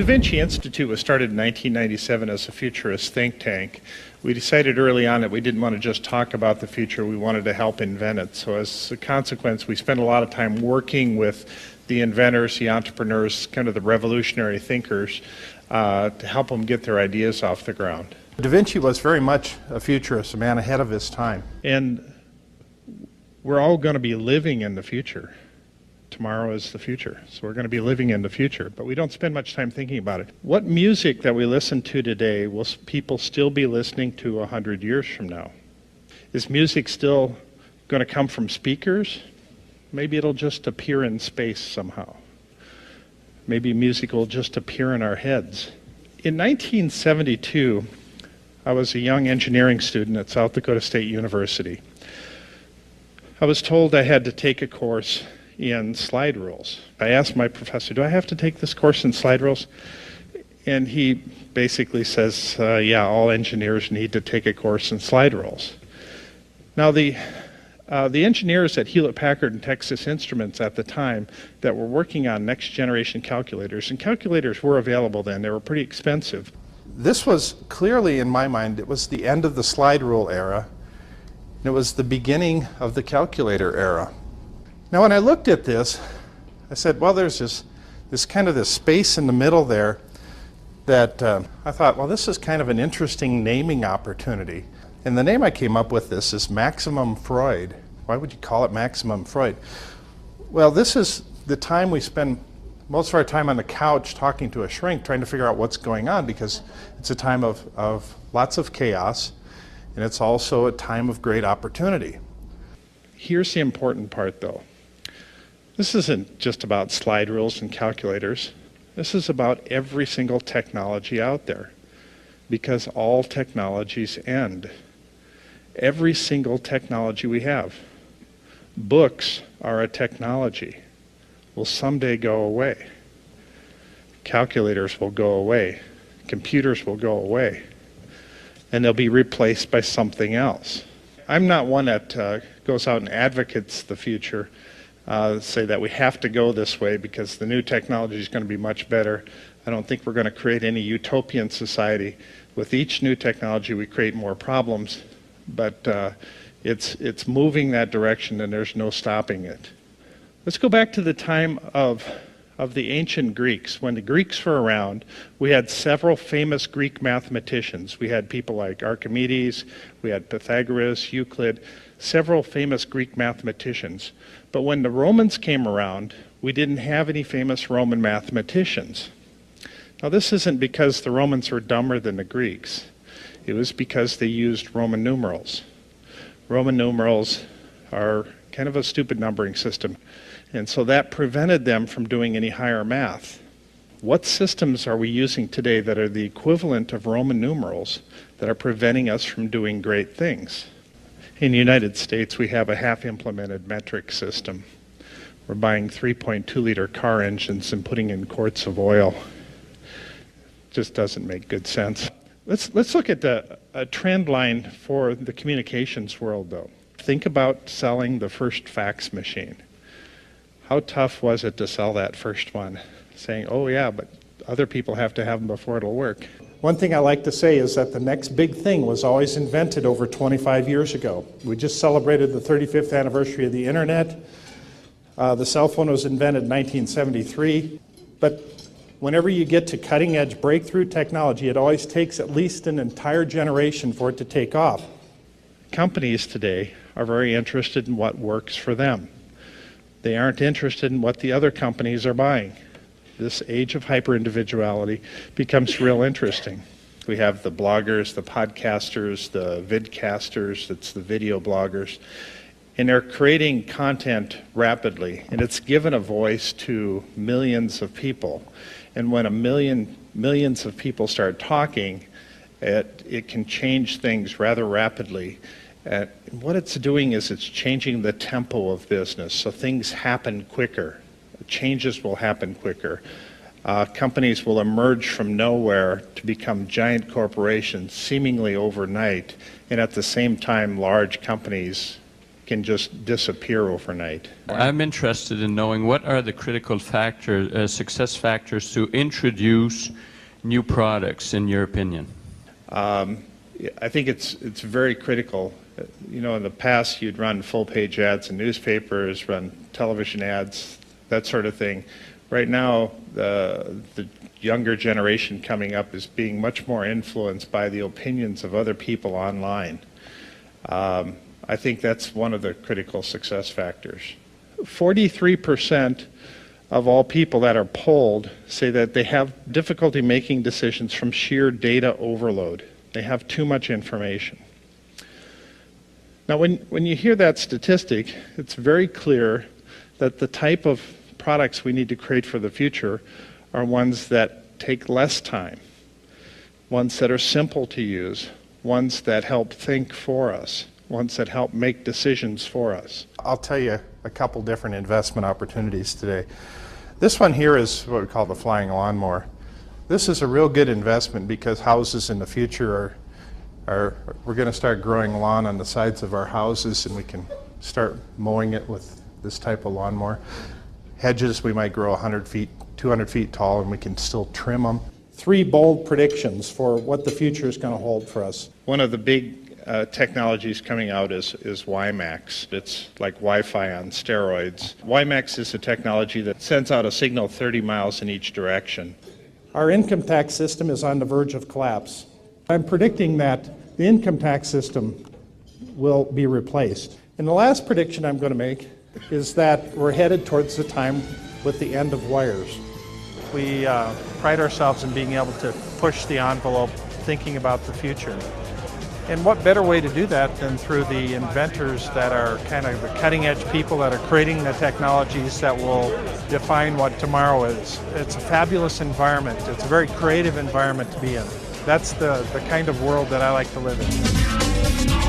Vinci Institute was started in 1997 as a futurist think tank. We decided early on that we didn't want to just talk about the future, we wanted to help invent it. So as a consequence, we spent a lot of time working with the inventors, the entrepreneurs, kind of the revolutionary thinkers, to help them get their ideas off the ground. Da Vinci was very much a futurist, a man ahead of his time. And we're all going to be living in the future. Tomorrow is the future, so we're going to be living in the future, but we don't spend much time thinking about it. What music that we listen to today will people still be listening to 100 years from now? Is music still going to come from speakers? Maybe it'll just appear in space somehow. Maybe music will just appear in our heads. In 1972, I was a young engineering student at South Dakota State University. I was told I had to take a course in slide rules. I asked my professor, do I have to take this course in slide rules? And he basically says, yeah, all engineers need to take a course in slide rules. Now the engineers at Hewlett-Packard and Texas Instruments at the time that were working on next generation calculators, and calculators were available then, they were pretty expensive. This was clearly, in my mind, it was the end of the slide rule era, and it was the beginning of the calculator era. Now when I looked at this, I said, well, there's this kind of this space in the middle there that I thought, well, this is kind of an interesting naming opportunity. And the name I came up with this is Maximum Freud. Why would you call it Maximum Freud? Well, this is the time we spend most of our time on the couch talking to a shrink trying to figure out what's going on, because it's a time of lots of chaos, and it's also a time of great opportunity. Here's the important part though. This isn't just about slide rules and calculators. This is about every single technology out there, because all technologies end. Every single technology we have. Books are a technology, will someday go away. Calculators will go away. Computers will go away. And they'll be replaced by something else. I'm not one that goes out and advocates the future, say that we have to go this way because the new technology is going to be much better. I don't think we're going to create any utopian society. With each new technology we create more problems, but it's moving that direction and there's no stopping it. Let's go back to the time of the ancient Greeks. When the Greeks were around, we had several famous Greek mathematicians. We had people like Archimedes, we had Pythagoras, Euclid, several famous Greek mathematicians. But when the Romans came around, we didn't have any famous Roman mathematicians. Now this isn't because the Romans were dumber than the Greeks. It was because they used Roman numerals. Roman numerals are kind of a stupid numbering system, and so that prevented them from doing any higher math. What systems are we using today that are the equivalent of Roman numerals that are preventing us from doing great things? In the United States, we have a half-implemented metric system. We're buying 3.2-liter car engines and putting in quarts of oil. Just doesn't make good sense. Let's look at a trend line for the communications world, though. Think about selling the first fax machine. How tough was it to sell that first one? Saying, oh yeah, but other people have to have them before it'll work. One thing I like to say is that the next big thing was always invented over 25 years ago. We just celebrated the 35th anniversary of the internet. The cell phone was invented in 1973. But whenever you get to cutting edge breakthrough technology, it always takes at least an entire generation for it to take off. Companies today are very interested in what works for them. They aren't interested in what the other companies are buying. This age of hyper-individuality becomes real interesting. We have the bloggers, the podcasters, the vidcasters, it's the video bloggers, and they're creating content rapidly, and it's given a voice to millions of people. And when millions of people start talking, it can change things rather rapidly. What it's doing is it's changing the tempo of business, so things happen quicker. Changes will happen quicker. Companies will emerge from nowhere to become giant corporations seemingly overnight, and at the same time large companies can just disappear overnight. I'm interested in knowing what are the critical factors, success factors to introduce new products, in your opinion? I think it's very critical. You know, in the past, you'd run full-page ads in newspapers, run television ads, that sort of thing. Right now, the younger generation coming up is being much more influenced by the opinions of other people online. I think that's one of the critical success factors. 43% of all people that are polled say that they have difficulty making decisions from sheer data overload. They have too much information. Now, when you hear that statistic, it's very clear that the type of products we need to create for the future are ones that take less time, ones that are simple to use, ones that help think for us, ones that help make decisions for us. I'll tell you a couple different investment opportunities today. This one here is what we call the flying lawnmower. This is a real good investment because houses in the future we're going to start growing lawn on the sides of our houses, and we can start mowing it with this type of lawnmower. Hedges, we might grow 100 feet, 200 feet tall, and we can still trim them. 3 bold predictions for what the future is going to hold for us. One of the big technologies coming out is WiMAX. It's like Wi-Fi on steroids. WiMAX is a technology that sends out a signal 30 miles in each direction. Our income tax system is on the verge of collapse. I'm predicting that the income tax system will be replaced. And the last prediction I'm going to make is that we're headed towards the time with the end of wires. We pride ourselves in being able to push the envelope, thinking about the future. And what better way to do that than through the inventors that are kind of the cutting edge people that are creating the technologies that will define what tomorrow is. It's a fabulous environment. It's a very creative environment to be in. That's the kind of world that I like to live in.